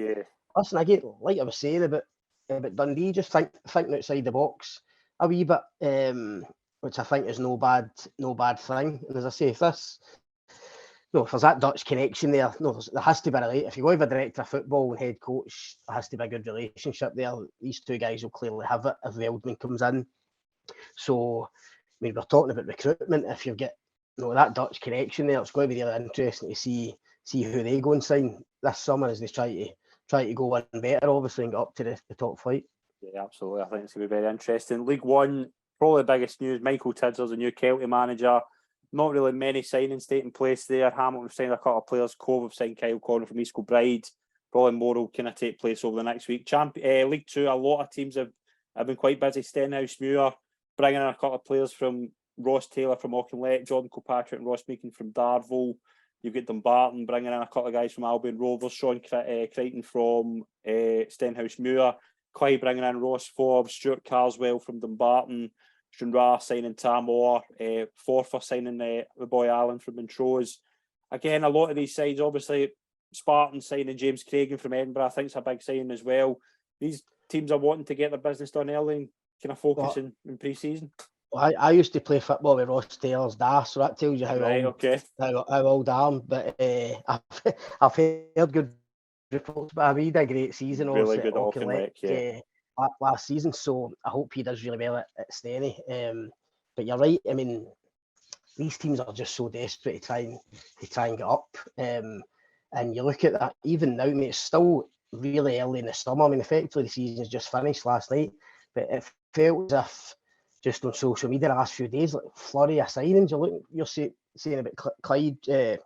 listen, I get, like I was saying about Dundee, just thinking outside the box a wee bit, which I think is no bad thing. And as I say, if there's that Dutch connection there, there has to be if you go with a director of football and head coach, there has to be a good relationship there. These two guys will clearly have it if Veldman comes in. So, I mean, we're talking about recruitment. If you've got that Dutch connection there, it's going to be really interesting to see who they go and sign this summer as they try to go one better, obviously, and get up to the top flight. Yeah, absolutely. I think it's going to be very interesting. League 1, probably the biggest news, Michael Tidsler's the new Celtic manager. Not really many signings taking place there. Hamilton have signed a couple of players. Cove have signed Kyle Connor from East Kilbride. Probably more will kind of take place over the next week. League 2, a lot of teams have been quite busy. Stenhouse-Muir bringing in a couple of players from Ross Taylor from Auchinleck, Jordan Kilpatrick and Ross Meakin from Darvel. You've got Dumbarton bringing in a couple of guys from Albion Rovers, Sean Crichton from Stenhousemuir, Clyde bringing in Ross Forbes, Stuart Carswell from Dumbarton, Stranraer signing Tam Orr, Forfar signing the boy Allen from Montrose. Again, a lot of these sides, obviously, Spartan signing James Cragen from Edinburgh, I think it's a big signing as well. These teams are wanting to get their business done early and kind of focus in pre-season. I used to play football with Ross Taylor's dad, so that tells you how old I am. But I've heard good reports, but he did a great season. Really good at Auchinleck, last season, so I hope he does really well at Steny. But you're right. I mean, these teams are just so desperate to try and get up. And you look at that even now, mate. It's still really early in the summer. I mean, effectively the season's just finished last night, but it felt as if just on social media the last few days, like flurry of signings. You're saying about Clyde,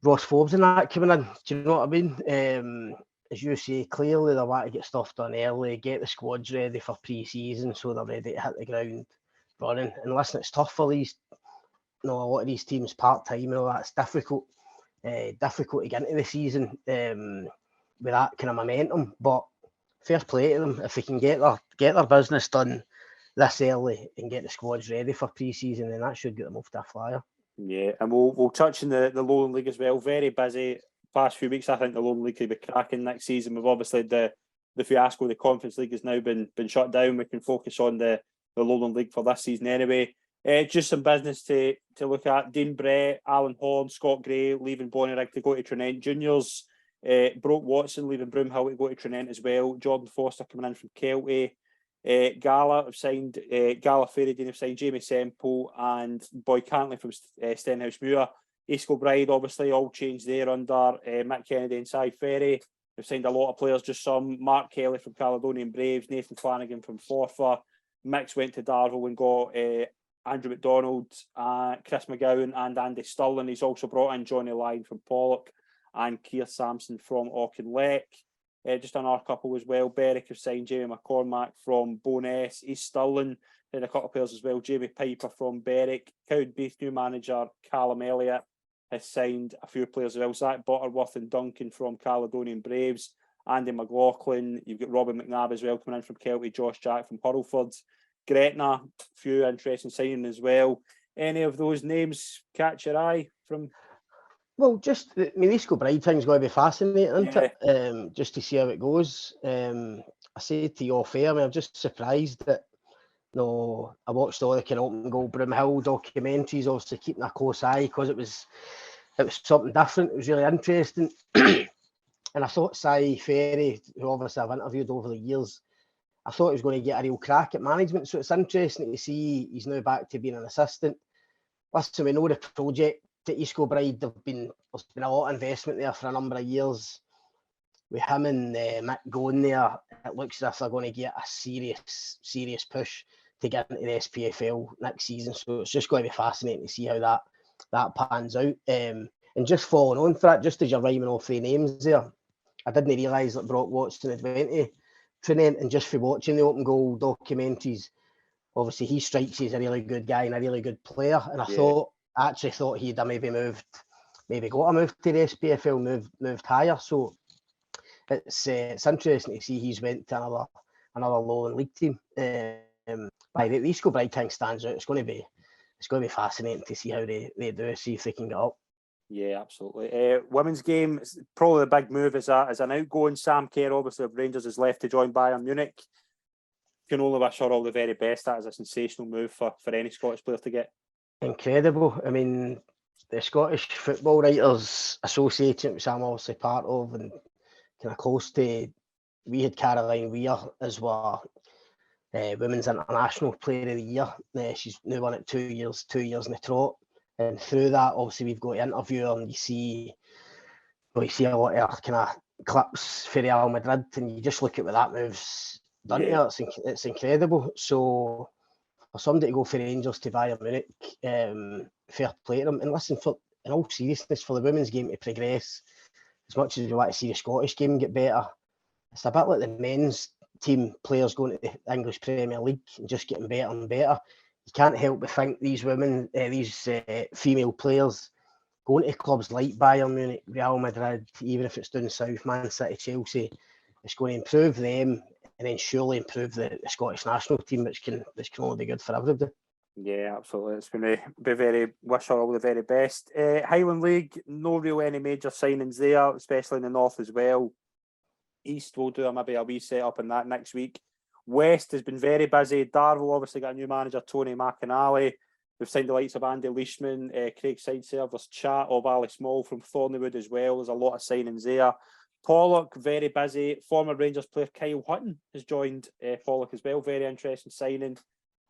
Ross Forbes and that coming in. Do you know what I mean? As you say, clearly they want to get stuff done early, get the squads ready for pre-season so they're ready to hit the ground running. And listen, it's tough for these, a lot of these teams part-time and all that. It's difficult to get into the season with that kind of momentum. But fair play to them if they can get their business done this early and get the squads ready for pre-season, then that should get them off to a flyer. Yeah, and we'll touch on the Lowland League as well. Very busy past few weeks. I think the Lowland League could be cracking next season. We've obviously the fiasco. The Conference League has now been shut down. We can focus on the Lowland League for this season anyway. Just some business to look at. Dean Brett, Alan Horn, Scott Gray leaving Bonnyrigg to go to Tranent Juniors. Broke Watson leaving Broomhill to go to Tranent as well. Jordan Foster coming in from Kelty. Gala have signed Gala Ferrydean have signed Jamie Semple and Boy Cantley from Stenhousemuir. East Kilbride obviously all changed there under Mick Kennedy and Cy Ferry. They've signed a lot of players, just some. Mark Kelly from Caledonian Braves, Nathan Flanagan from Forfar. Mix went to Darvel and got Andrew McDonald, Chris McGowan and Andy Stirling. He's also brought in Johnny Lyne from Pollock and Keir Sampson from Auchinleck. Just on our couple as well. Berwick have signed Jamie McCormack from Bowness. East Stirling had a couple of players as well. Jamie Piper from Berwick. Cowdenbeath new manager Callum Elliott has signed a few players as well. Zach Butterworth and Duncan from Caledonian Braves. Andy McLaughlin. You've got Robin McNabb as well coming in from Kelty. Josh Jack from Hurlford. Gretna, a few interesting signings as well. Any of those names catch your eye from? Well, the East Kilbride thing's going to be fascinating, isn't it? Just to see how it goes. I said to you off air, I'm just surprised that I watched all the kind of open goal Broomhill documentaries, obviously keeping a close eye because it was something different. It was really interesting. And I thought Cy Ferry, who obviously I've interviewed over the years, I thought he was going to get a real crack at management. So it's interesting to see he's now back to being an assistant. Listen, we know the project at East Kilbride, there's been a lot of investment there for a number of years. With him and Mick going there, it looks as if they're going to get a serious push to get into the SPFL next season. So it's just going to be fascinating to see how that pans out. And just following on for that, just as you're rhyming off 3 names there, I didn't realise that Brock Watson had went to Tranent, and just for watching the open goal documentaries, obviously he strikes you as a really good guy and a really good player. And I actually thought he'd have maybe got a move to the SPFL, moved higher. So it's interesting to see he's went to another Lowland League team. By the East Kilbride thing stands out. It's going to be fascinating to see how they do, see if they can get up. Yeah, absolutely. Women's game, probably the big move is an outgoing Sam Kerr, obviously of Rangers, is left to join Bayern Munich. Can only wish her all the very best. That is a sensational move for any Scottish player to get. Incredible. I mean, the Scottish Football Writers Association, which I'm obviously part of, and kind of close to, we had Caroline Weir as well, Women's International Player of the Year. She's now won it 2 years in the trot. And through that, obviously, we've got to interview her, and you see a lot of her kind of clips for Real Madrid, and you just look at what that move's done to her. It's incredible. So for somebody to go for Rangers to Bayern Munich, fair play to them. And listen, in all seriousness, for the women's game to progress, as much as we want to see the Scottish game get better, it's a bit like the men's team players going to the English Premier League and just getting better and better. You can't help but think these women, these female players, going to clubs like Bayern Munich, Real Madrid, even if it's down south, Man City, Chelsea, it's going to improve them and then surely improve the Scottish national team, which can only be good for everybody. Yeah, absolutely. It's going to be very, wish her all the very best. Highland League, no real any major signings there, especially in the north as well. East will do maybe a wee set up in that next week. West has been very busy. Darvel obviously got a new manager, Tony McInally. We've signed the likes of Andy Leishman, Craig Sideserve. There's chat of Ali Small from Thornleywood as well. There's a lot of signings there. Pollock, very busy. Former Rangers player Kyle Hutton has joined Pollock as well. Very interesting signing.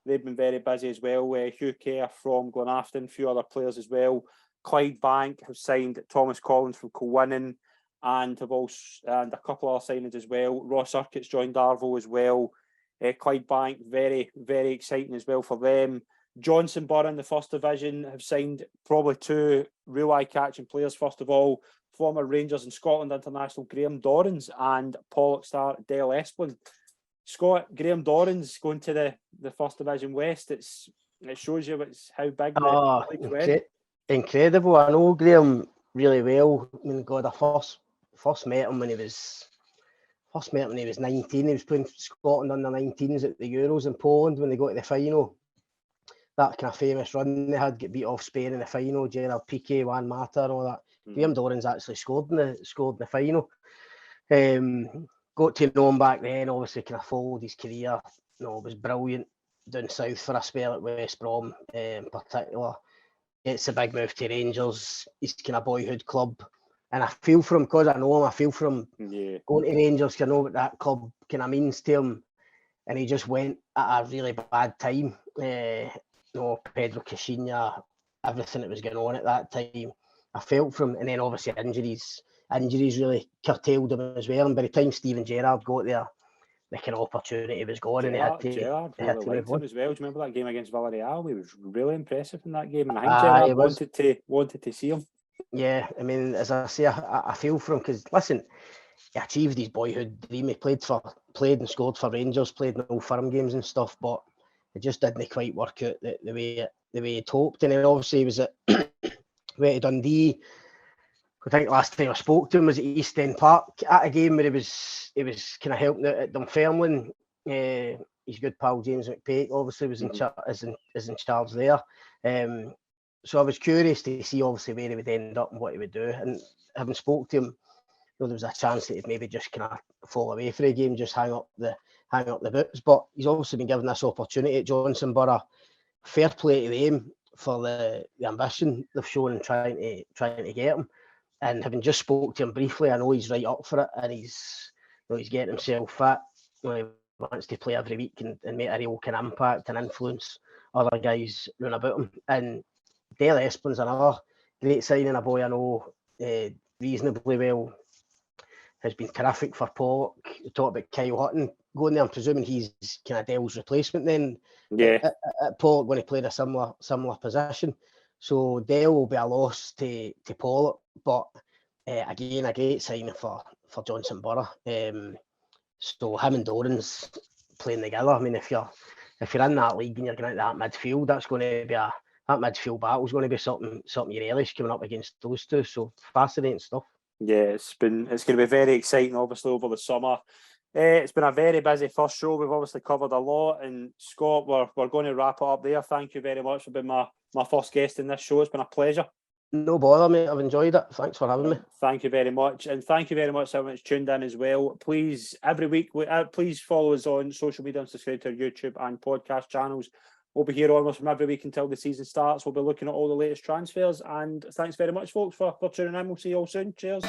They've been very busy as well. Hugh Kerr from Glenafton, a few other players as well. Clyde Bank have signed Thomas Collins from Kilwinning and have also and a couple of other signings as well. Ross Urquhart's joined Darvel as well. Clyde Bank, very, very exciting as well for them. Johnson Borough in the first division have signed probably two real eye-catching players. First of all, former Rangers and Scotland international Graham Dorrans and Pollock star Dale Esplin. Scott, Graham Dorrans going to the first division West. It shows you how big the league's went. Incredible. I know Graham really well. I mean, God, I first met him when he was 19. He was playing Scotland under 19s at the Euros in Poland when they got to the final. That kind of famous run they had, get beat off Spain in the final, Gerard Piqué, Juan Mata and all that. Graham Dorrans actually scored in the final. Got to know him back then, obviously kind of followed his career. Was brilliant down south for a spell at West Brom in particular. It's a big move to Rangers, his kind of boyhood club. And I feel for him, because I know him, I feel for him going to Rangers, because I know what that club kind of means to him. And he just went at a really bad time. Pedro Caixinha, everything that was going on at that time. I felt for him, and then obviously injuries really curtailed him as well. And by the time Steven Gerrard got there, the kind of opportunity was gone, and Gerrard really liked him as well. Do you remember that game against Villarreal? He was really impressive in that game, and I think Gerrard wanted to see him. Yeah, I mean, as I say, I feel for him, because listen, he achieved his boyhood dream. He played and scored for Rangers, played in all firm games and stuff, but it just didn't quite work out the way he'd hoped. And then obviously he was at went to Dundee. I think last time I spoke to him was at East End Park at a game where he was kind of helping out at Dunfermline. His good pal James McPake obviously was in charge there. So I was curious to see obviously where he would end up and what he would do. And having spoke to him, there was a chance that he'd maybe just kind of fall away for a game, just hang up the boots. But he's obviously been given this opportunity at Johnson Borough. Fair play to them for the ambition they've shown in trying to get him. And having just spoke to him briefly, I know he's right up for it, and he's getting himself fit. He wants to play every week and make a real kind of impact and influence other guys round about him. And Dale Esplin's another great signing, a boy I know reasonably well. Has been terrific for Pollock. You talk about Kyle Hutton going there. I'm presuming he's kind of Dale's replacement then. Yeah. At Pollock when he played a similar position. So Dale will be a loss to Pollock, but again a great signing for Johnson Borough. So him and Dorrans playing together. I mean, if you're in that league and you're going into that midfield, that's going to be that midfield battle is going to be something you relish coming up against those two. So fascinating stuff. Yeah, it's going to be very exciting, obviously, over the summer. It's been a very busy first show. We've obviously covered a lot, and Scott, we're going to wrap it up there. Thank you very much for being my first guest in this show. It's been a pleasure. No bother, mate. I've enjoyed it. Thanks for having me. Thank you very much, and thank you very much everyone that's tuned in as well. Please, every week, please follow us on social media and subscribe to our YouTube and podcast channels. We'll be here almost from every week until the season starts. We'll be looking at all the latest transfers, and thanks very much, folks, for tuning in. We'll see you all soon. Cheers.